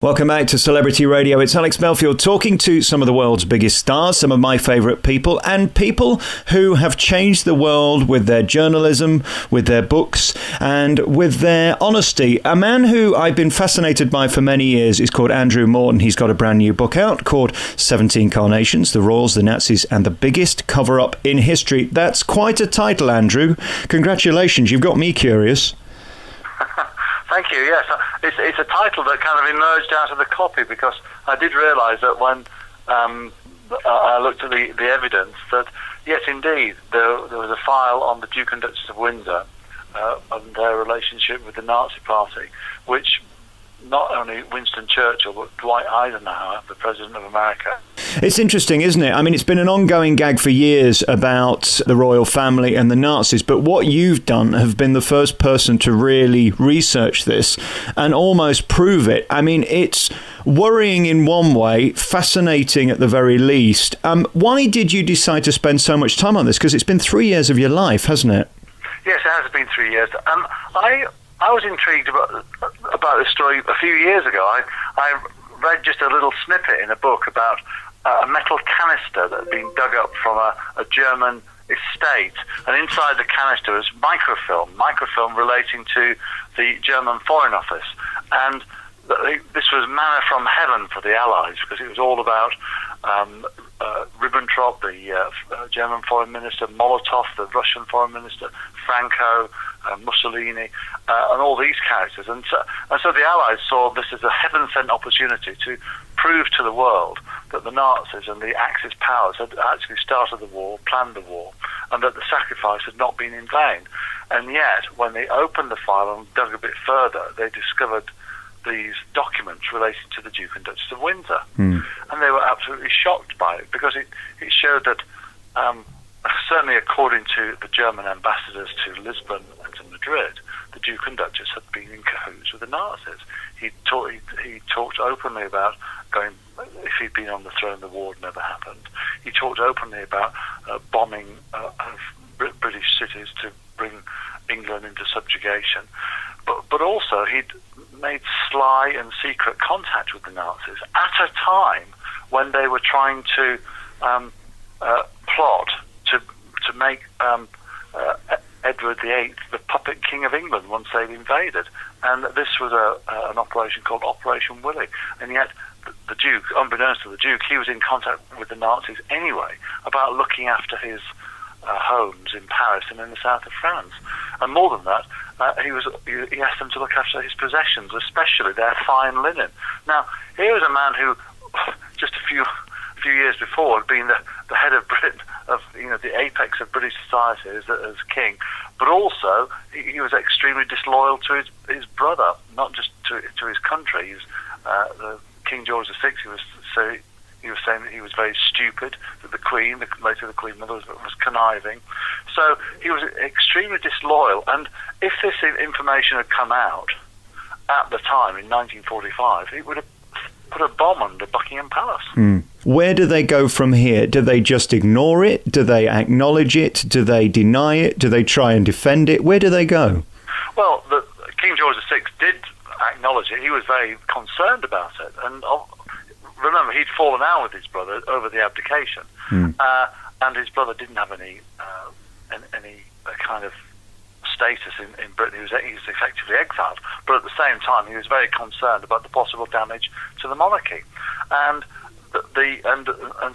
Welcome back to Celebrity Radio. It's Alex Belfield talking to some of the world's biggest stars, some of my favourite people, and people who have changed the world with their journalism, with their books, and with their honesty. A man who I've been fascinated by for many years is called Andrew Morton. He's got a brand new book out called 17 Carnations, the Royals, the Nazis, and the Biggest Cover-Up in History. That's quite a title, Andrew. Congratulations. You've got me curious. Thank you. Yes, it's a title that kind of emerged out of the copy because I did realise that when I looked at the evidence that yes, indeed, there was a file on the Duke and Duchess of Windsor and their relationship with the Nazi Party, which not only Winston Churchill but Dwight Eisenhower, the President of America. It's interesting, isn't it? I mean, it's been an ongoing gag for years about the royal family and the Nazis, but what you've done have been the first person to really research this and almost prove it. I mean, it's worrying in one way, fascinating at the very least. Why did you decide to spend so much time on this? Because it's been 3 years of your life, hasn't it? Yes, it has been 3 years. I was intrigued about this story a few years ago. I read just a little snippet in a book about a metal canister that had been dug up from a German estate, and inside the canister was microfilm relating to the German Foreign Office, and this was manna from heaven for the Allies because it was all about Ribbentrop, the German Foreign Minister, Molotov, the Russian Foreign Minister, Franco, Mussolini, and all these characters. And so the Allies saw this as a heaven-sent opportunity to prove to the world that the Nazis and the Axis powers had actually started the war, planned the war, and that the sacrifice had not been in vain. And yet, when they opened the file and dug a bit further, they discovered these documents relating to the Duke and Duchess of Windsor. And they were absolutely shocked by it because it showed that, certainly according to the German ambassadors to Lisbon and to Madrid, the Duke and Duchess had been in cahoots with the Nazis. He talked openly about going, if he'd been on the throne, the war had never happened. He talked openly about bombing of British cities to bring England into subjugation. But also he'd made sly and secret contact with the Nazis at a time when they were trying to plot to make Edward VIII the puppet king of England once they'd invaded. And this was an operation called Operation Willie. And yet the Duke, unbeknownst to the Duke, he was in contact with the Nazis anyway about looking after his homes in Paris and in the south of France. And more than that, he asked them to look after his possessions, especially their fine linen. Now, here was a man who, just a few years before, had been the head of Britain, of the apex of British society as king, but also he was extremely disloyal to his brother, not just to his country. He was, the King George VI. He was saying that he was very stupid, that the Queen, later the Queen Mother, was conniving. So he was extremely disloyal, and if this information had come out at the time in 1945, it would have put a bomb under Buckingham Palace. Where do they go from here? Do they just ignore it? Do they acknowledge it? Do they deny it? Do they try and defend it? Where do they go? Well, King George VI did acknowledge it. He was very concerned about it, and remember, he'd fallen out with his brother over the abdication, and his brother didn't have any kind of status in Britain. He was effectively exiled, but at the same time, he was very concerned about the possible damage to the monarchy, and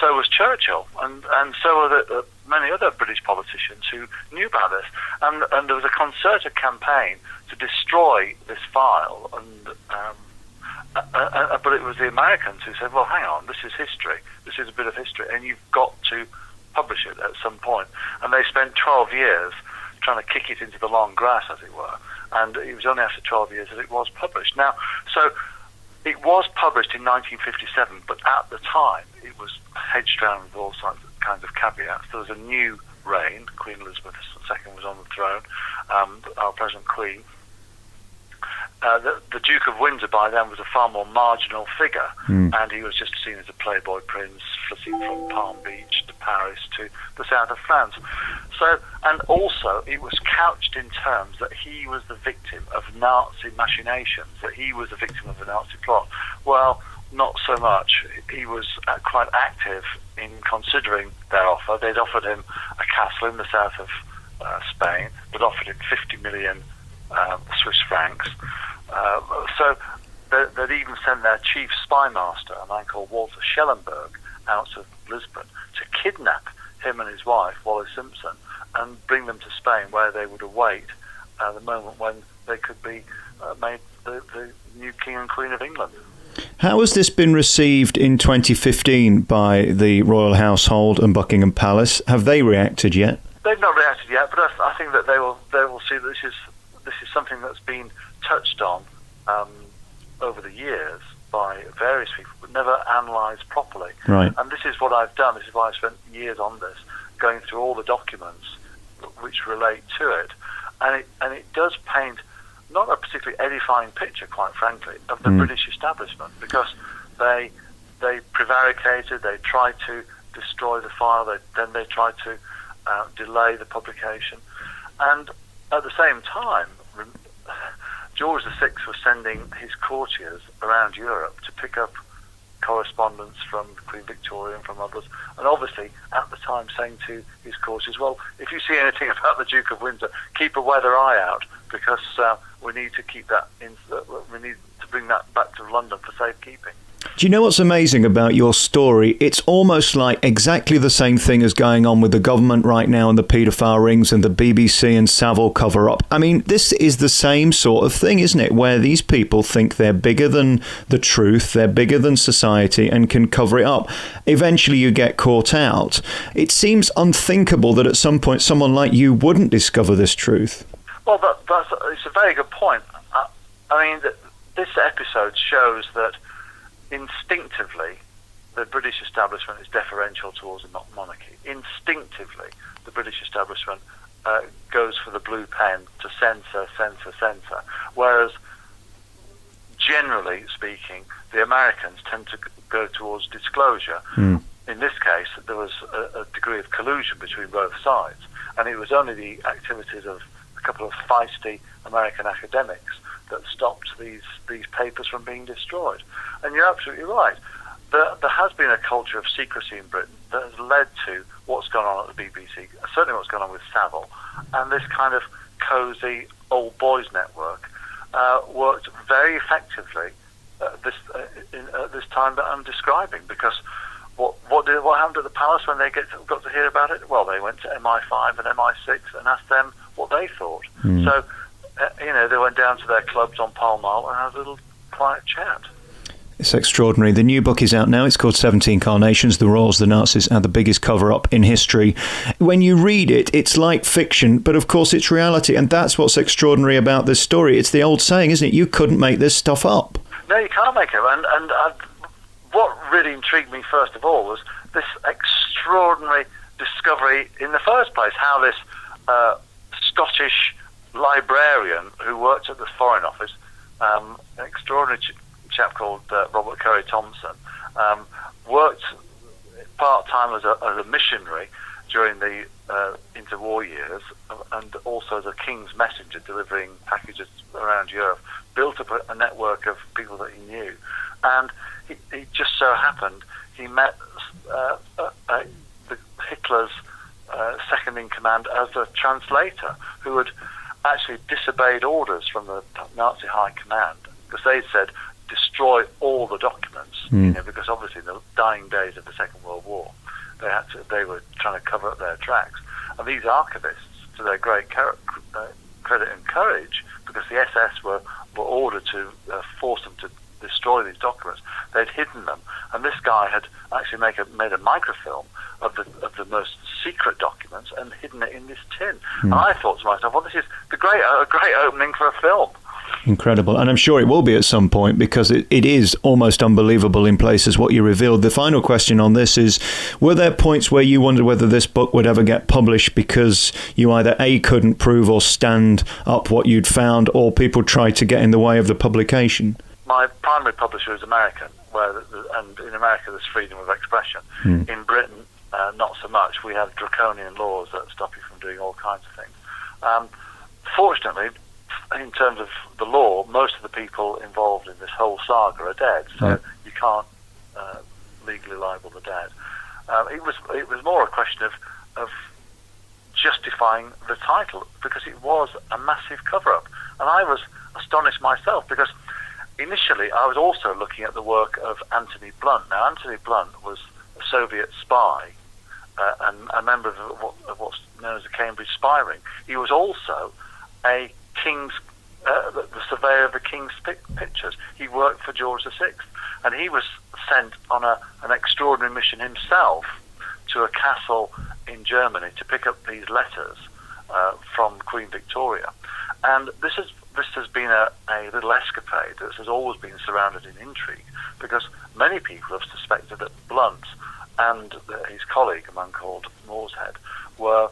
so was Churchill, and so were many other British politicians who knew about this, and there was a concerted campaign to destroy this file, but it was the Americans who said, well, hang on, this is history. This is a bit of history, and you've got to publish it at some point. And they spent 12 years trying to kick it into the long grass, as it were. And it was only after 12 years that it was published. Now, so it was published in 1957, but at the time, it was hedged around with all kinds of caveats. There was a new reign. Queen Elizabeth II was on the throne, our present Queen. The Duke of Windsor by then was a far more marginal figure, and he was just seen as a playboy prince flitting from Palm Beach to Paris to the south of France. So, and also it was couched in terms that he was the victim of Nazi machinations, that he was the victim of a Nazi plot. Well, not so much. He was quite active in considering their offer. They'd offered him a castle in the south of Spain. They'd offered him 50 million Swiss francs. So they'd even sent their chief spy master, a man called Walter Schellenberg, out of Lisbon to kidnap him and his wife, Wallis Simpson, and bring them to Spain, where they would await the moment when they could be made the new King and Queen of England. How has this been received in 2015 by the royal household and Buckingham Palace? Have they reacted yet? They've not reacted yet, but I think that they will see that this is something that's been touched on over the years by various people, but never analysed properly. Right. And this is what I've done. This is why I've spent years on this, going through all the documents which relate to it, and it does paint not a particularly edifying picture, quite frankly, of the British establishment, because they prevaricated, they tried to destroy the file, then they tried to delay the publication, and at the same time, George VI was sending his courtiers around Europe to pick up correspondence from Queen Victoria and from others, and obviously at the time saying to his courtiers, well, if you see anything about the Duke of Windsor, keep a weather eye out, because we need to keep that we need to bring that back to London for safekeeping. Do you know what's amazing about your story? It's almost like exactly the same thing as going on with the government right now and the paedophile rings and the BBC and Savile cover-up. I mean, this is the same sort of thing, isn't it? Where these people think they're bigger than the truth, they're bigger than society and can cover it up. Eventually you get caught out. It seems unthinkable that at some point someone like you wouldn't discover this truth. Well, it's a very good point. I mean, this episode shows that instinctively the British establishment is deferential towards a monarchy. Instinctively, the British establishment goes for the blue pen to censor, whereas generally speaking, the Americans tend to go towards disclosure. In this case, there was a degree of collusion between both sides, and it was only the activities of a couple of feisty American academics that stopped these papers from being destroyed. And you're absolutely right. There has been a culture of secrecy in Britain that has led to what's gone on at the BBC, certainly what's gone on with Savile, and this kind of cosy old boys network worked very effectively at this time that I'm describing, because what happened at the palace when they got to hear about it? Well, they went to MI5 and MI6 and asked them what they thought. So, they went down to their clubs on Pall Mall and had a little quiet chat. It's extraordinary. The new book is out now. It's called 17 Carnations, The Royals, the Nazis, and the Biggest Cover-Up in History. When you read it, it's like fiction, but of course it's reality, and that's what's extraordinary about this story. It's the old saying, isn't it? You couldn't make this stuff up. No, you can't make it. And what really intrigued me, first of all, was this extraordinary discovery in the first place, how this Scottish librarian who worked at the Foreign Office, an extraordinary chap called Robert Curry Thompson, worked part-time as a missionary during the interwar years, and also as a king's messenger delivering packages around Europe, built up a network of people that he knew. And he just so happened he met Hitler's second-in-command as a translator, who had actually disobeyed orders from the Nazi high command, because they said destroy all the documents, because obviously in the dying days of the Second World War, they were trying to cover up their tracks. And these archivists, to their great credit and courage, because the SS were ordered to force them to destroy these documents, they'd hidden them. And this guy had actually made a microfilm of the most secret documents and hidden it in this tin. And I thought to myself, well, this is a great opening for a film. Incredible. And I'm sure it will be at some point, because it is almost unbelievable in places what you revealed. The final question on this is, were there points where you wondered whether this book would ever get published because you either A, couldn't prove or stand up what you'd found, or people tried to get in the way of the publication? My primary publisher is American, and in America there's freedom of expression. In Britain, not so much. We have draconian laws that stop you from doing all kinds of things. Fortunately, in terms of the law, most of the people involved in this whole saga are dead, so you can't legally libel the dead. It was more a question of justifying the title, because it was a massive cover-up. And I was astonished myself, because initially I was also looking at the work of Anthony Blunt. Now, Anthony Blunt was a Soviet spy and a member of what's known as the Cambridge spy ring. He was also a the surveyor of the King's pictures. He worked for George VI, and he was sent on an extraordinary mission himself to a castle in Germany to pick up these letters from Queen Victoria. And this has been a little escapade that has always been surrounded in intrigue, because many people have suspected that Blunt and his colleague, a man called Morshead, were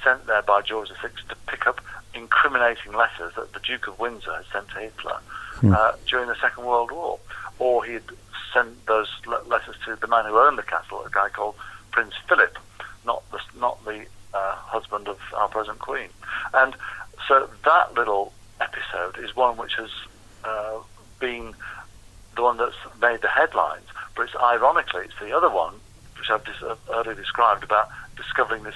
sent there by George VI to pick up incriminating letters that the Duke of Windsor had sent to Hitler during the Second World War. Or he had sent those letters to the man who owned the castle, a guy called Prince Philip, not the husband of our present Queen. And so that little episode is one which has been the one that's made the headlines, but ironically it's the other one, which I've earlier described, about discovering this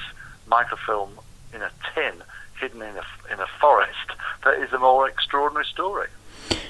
microfilm in a tin hidden in a forest, that is a more extraordinary story.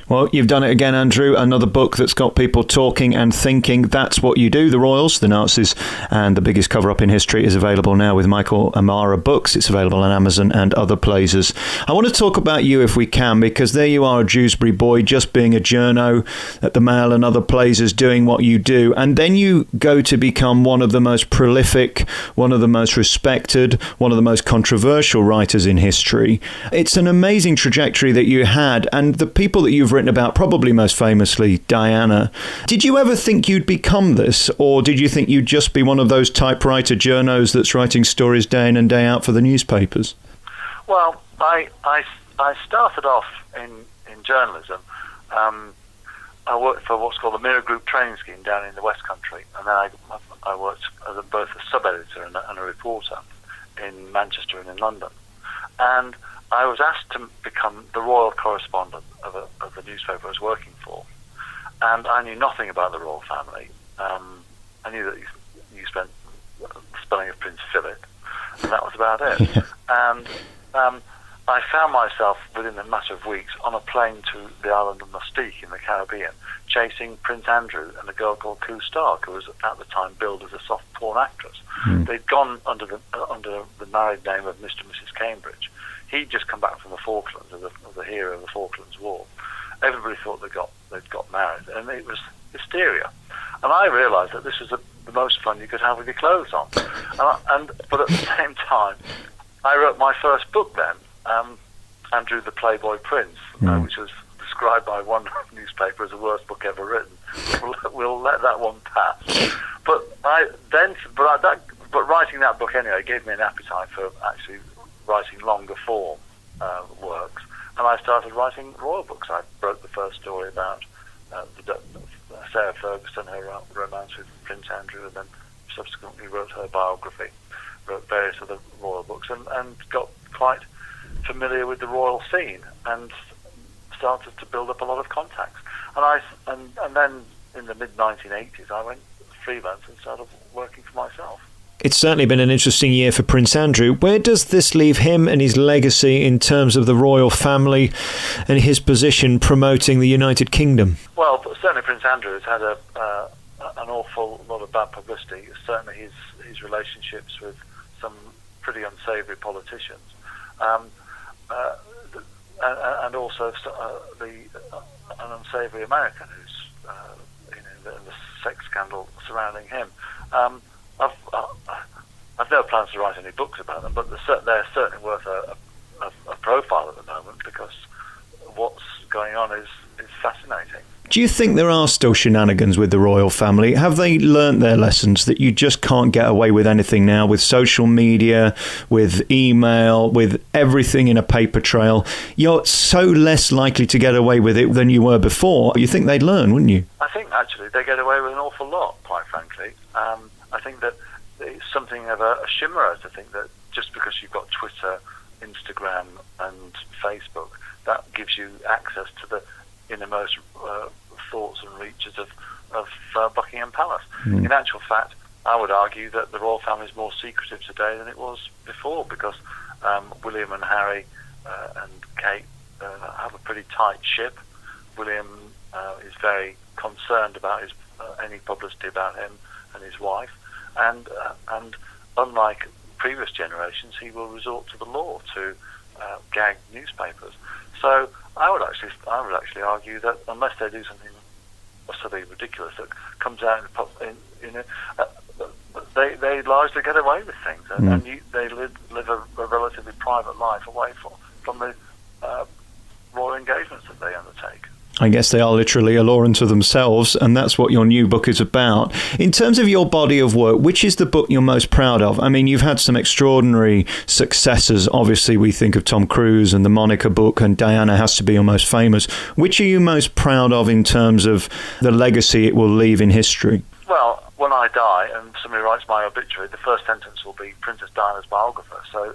Well, you've done it again, Andrew. Another book that's got people talking and thinking. That's what you do. The Royals, the Nazis, and the biggest cover-up in history is available now with Michael Amara Books. It's available on Amazon and other places. I want to talk about you if we can, because there you are, a Dewsbury boy, just being a journo at the Mail and other places, doing what you do. And then you go to become one of the most prolific, one of the most respected, one of the most controversial writers in history. It's an amazing trajectory that you had, and the people that you've written about, probably most famously Diana. Did you ever think you'd become this, or did you think you'd just be one of those typewriter journos that's writing stories day in and day out for the newspapers? Well, I started off in journalism. I worked for what's called the Mirror Group training scheme down in the West Country, and then I worked as both a sub-editor and a reporter in Manchester and in London. And I was asked to become the royal correspondent of the newspaper I was working for, and I knew nothing about the royal family. I knew that you spent the spelling of Prince Philip, and that was about it. Yeah. And I found myself within a matter of weeks on a plane to the island of Mustique in the Caribbean, chasing Prince Andrew and a girl called Koo Stark, who was at the time billed as a soft porn actress. They'd gone under the married name of Mr. and Mrs. Cambridge. He'd just come back from the Falklands, as the hero of the Falklands War. Everybody thought they'd got married, and it was hysteria. And I realised that this was the most fun you could have with your clothes on. But at the same time, I wrote my first book then, Andrew the Playboy Prince, which was described by one newspaper as the worst book ever written. We'll let that one pass. But writing that book anyway gave me an appetite for actually writing longer form works, and I started writing royal books. I wrote the first story about Sarah Ferguson, her romance with Prince Andrew, and then subsequently wrote her biography, wrote various other royal books, and got quite familiar with the royal scene and started to build up a lot of contacts. And then in the mid-1980s I went freelance and started working for myself. It's certainly been an interesting year for Prince Andrew. Where does this leave him and his legacy in terms of the royal family and his position promoting the United Kingdom? Well, certainly Prince Andrew has had an awful lot of bad publicity. Certainly his relationships with some pretty unsavoury politicians, and also an unsavoury American who's the sex scandal surrounding him. I've no plans to write any books about them, but they're certainly worth a profile at the moment, because what's going on is fascinating. Do you think there are still shenanigans with the royal family? Have they learnt their lessons that you just can't get away with anything now, with social media, with email, with everything in a paper trail? You're so less likely to get away with it than you were before. You think they'd learn, wouldn't you? I think actually they get away with an awful lot, quite frankly. I think that it's something of a chimera to think that just because you've got Twitter, Instagram, and Facebook, that gives you access to the innermost thoughts and reaches of Buckingham Palace. In actual fact, I would argue that the royal family is more secretive today than it was before, because William and Harry and Kate have a pretty tight ship. William is very concerned about any publicity about him and his wife, and unlike previous generations, he will resort to the law to gag newspapers. So I would actually argue that unless they do something utterly ridiculous that comes out they largely get away with things, and they live a relatively private life away from the royal engagements that they undertake. I guess they are literally a law unto themselves, and that's what your new book is about. In terms of your body of work, which is the book you're most proud of? I mean, you've had some extraordinary successes. Obviously, we think of Tom Cruise and the Monica book, and Diana has to be your most famous. Which are you most proud of in terms of the legacy it will leave in history? Well, when I die and somebody writes my obituary, the first sentence will be Princess Diana's biographer. So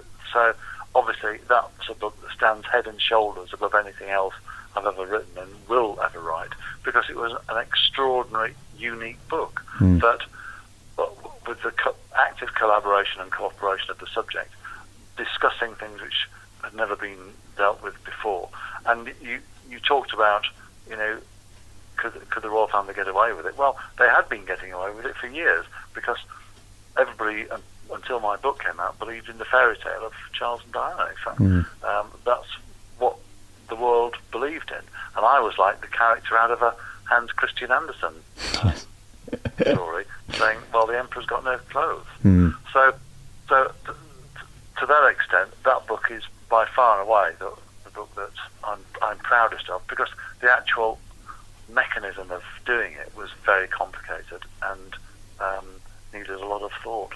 obviously that's a book that stands head and shoulders above anything else I've ever written and will ever write, because it was an extraordinary, unique book that, with the active collaboration and cooperation of the subject, discussing things which had never been dealt with before. And you talked about, could the royal family get away with it? Well, they had been getting away with it for years, because everybody, until my book came out, believed in the fairy tale of Charles and Diana. In fact, that's what the world believed in, and I was like the character out of a Hans Christian Andersen story, saying, "Well, the emperor's got no clothes." So to that extent, that book is by far and away the book that I'm proudest of, because the actual mechanism of doing it was very complicated and needed a lot of thought.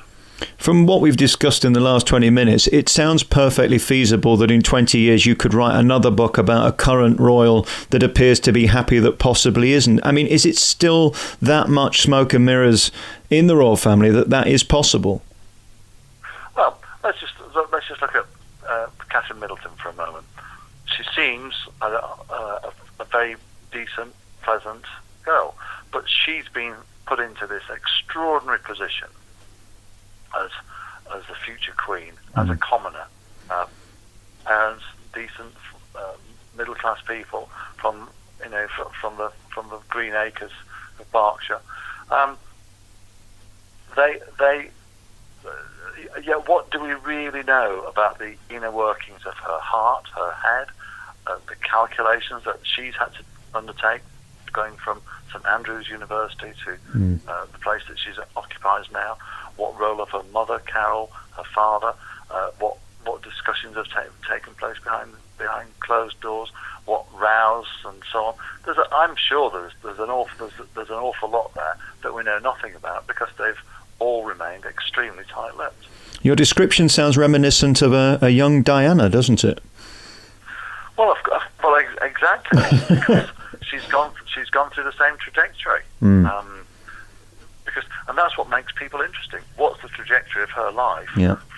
From what we've discussed in the last 20 minutes, it sounds perfectly feasible that in 20 years you could write another book about a current royal that appears to be happy that possibly isn't. I mean, is it still that much smoke and mirrors in the royal family that is possible? Well, let's just look at Catherine Middleton for a moment. She seems a very decent, pleasant girl, but she's been put into this extraordinary position as the future queen, as a commoner, parents, decent, middle class people from the green acres of Berkshire. What do we really know about the inner workings of her heart, her head, the calculations that she's had to undertake, going from St Andrews University to the place that she occupies now? What role of her mother, Carol, her father? What discussions have taken place behind closed doors? What rows and so on? I'm sure there's an awful lot there that we know nothing about, because they've all remained extremely tight-lipped. Your description sounds reminiscent of a young Diana, doesn't it? Well, exactly. Because she's gone through the same trajectory. And that's what makes people interesting. What's the trajectory of her life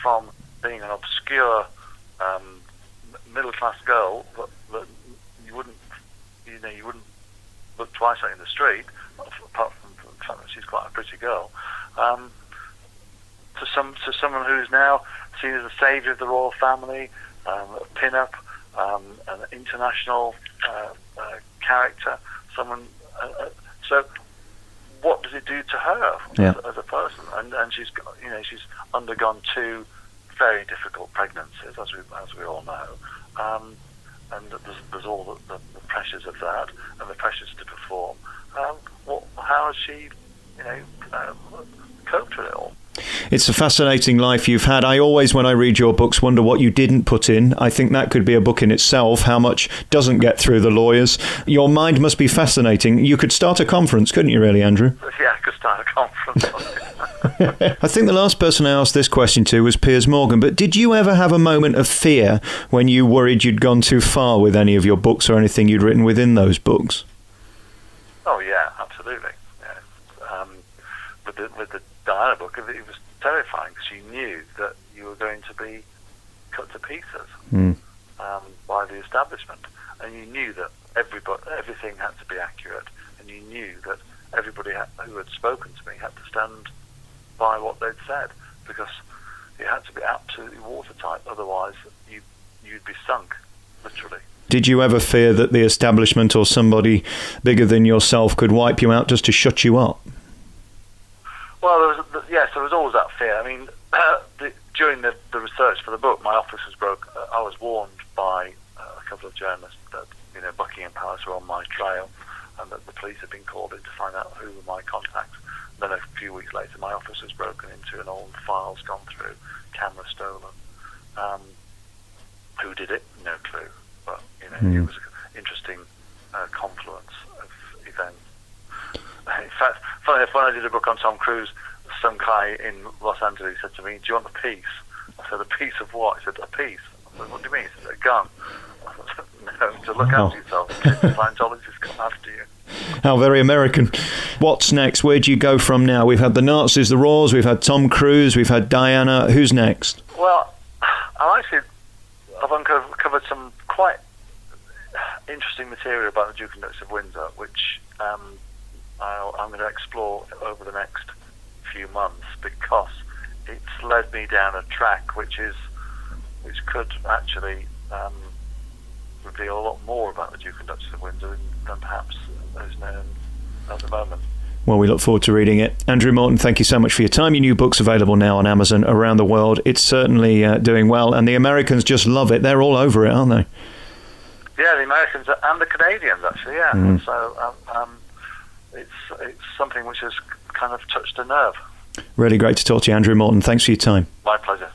from being an obscure middle-class girl that you wouldn't look twice at in the street, apart from the fact that she's quite a pretty girl, to someone who's now seen as a saviour of the royal family, a pin-up, an international character, someone. So, what does it do to her as a person? And she's undergone 2 very difficult pregnancies, as we all know, and there's all the pressures of that and the pressures to perform. How has she, coped with it all? It's a fascinating life you've had. I always, when I read your books, wonder what you didn't put in. I think that could be a book in itself, how much doesn't get through the lawyers. Your mind must be fascinating. You could start a conference, couldn't you really, Andrew? Yeah, I could start a conference. I think the last person I asked this question to was Piers Morgan, but did you ever have a moment of fear when you worried you'd gone too far with any of your books or anything you'd written within those books? Oh, yeah, absolutely. Yeah. With the Diana book, it was terrifying because you knew that you were going to be cut to pieces by the establishment, and you knew that everything had to be accurate, and you knew that everybody who had spoken to me had to stand by what they'd said, because it had to be absolutely watertight, otherwise you'd be sunk, literally. Did you ever fear that the establishment or somebody bigger than yourself could wipe you out just to shut you up? Well, there was always that fear. I mean, during the research for the book, my office was broke. I was warned by a couple of journalists that Buckingham Palace were on my trail, and that the police had been called in to find out who were my contacts. Then a few weeks later, my office was broken into, and all the files gone through, cameras stolen. Who did it? No clue. But it was an interesting confluence of events. In fact, funny enough, when I did a book on Tom Cruise, some guy in Los Angeles said to me, "Do you want a piece?" I said, "A piece of what?" He said, "A piece." I said, "What do you mean?" He said, "A gun." I said, "No, to look after yourself. Scientologists come after you." How very American. What's next? Where do you go from now? We've had the Nazis, the Raws, we've had Tom Cruise, we've had Diana. Who's next? Well, I've uncovered some quite interesting material about the Duke and Duchess of Windsor, which I'm going to explore over the next few months, because it's led me down a track which could actually reveal a lot more about the Duke and Duchess of Windsor than perhaps is known at the moment. Well, we look forward to reading it. Andrew Morton, thank you so much for your time. Your new book's available now on Amazon around the world. It's certainly doing well, and the Americans just love it. They're all over it, aren't they? Yeah, the Americans and the Canadians, actually, yeah. So it's something which has kind of touched a nerve. Really great to talk to you, Andrew Morton. Thanks for your time. My pleasure.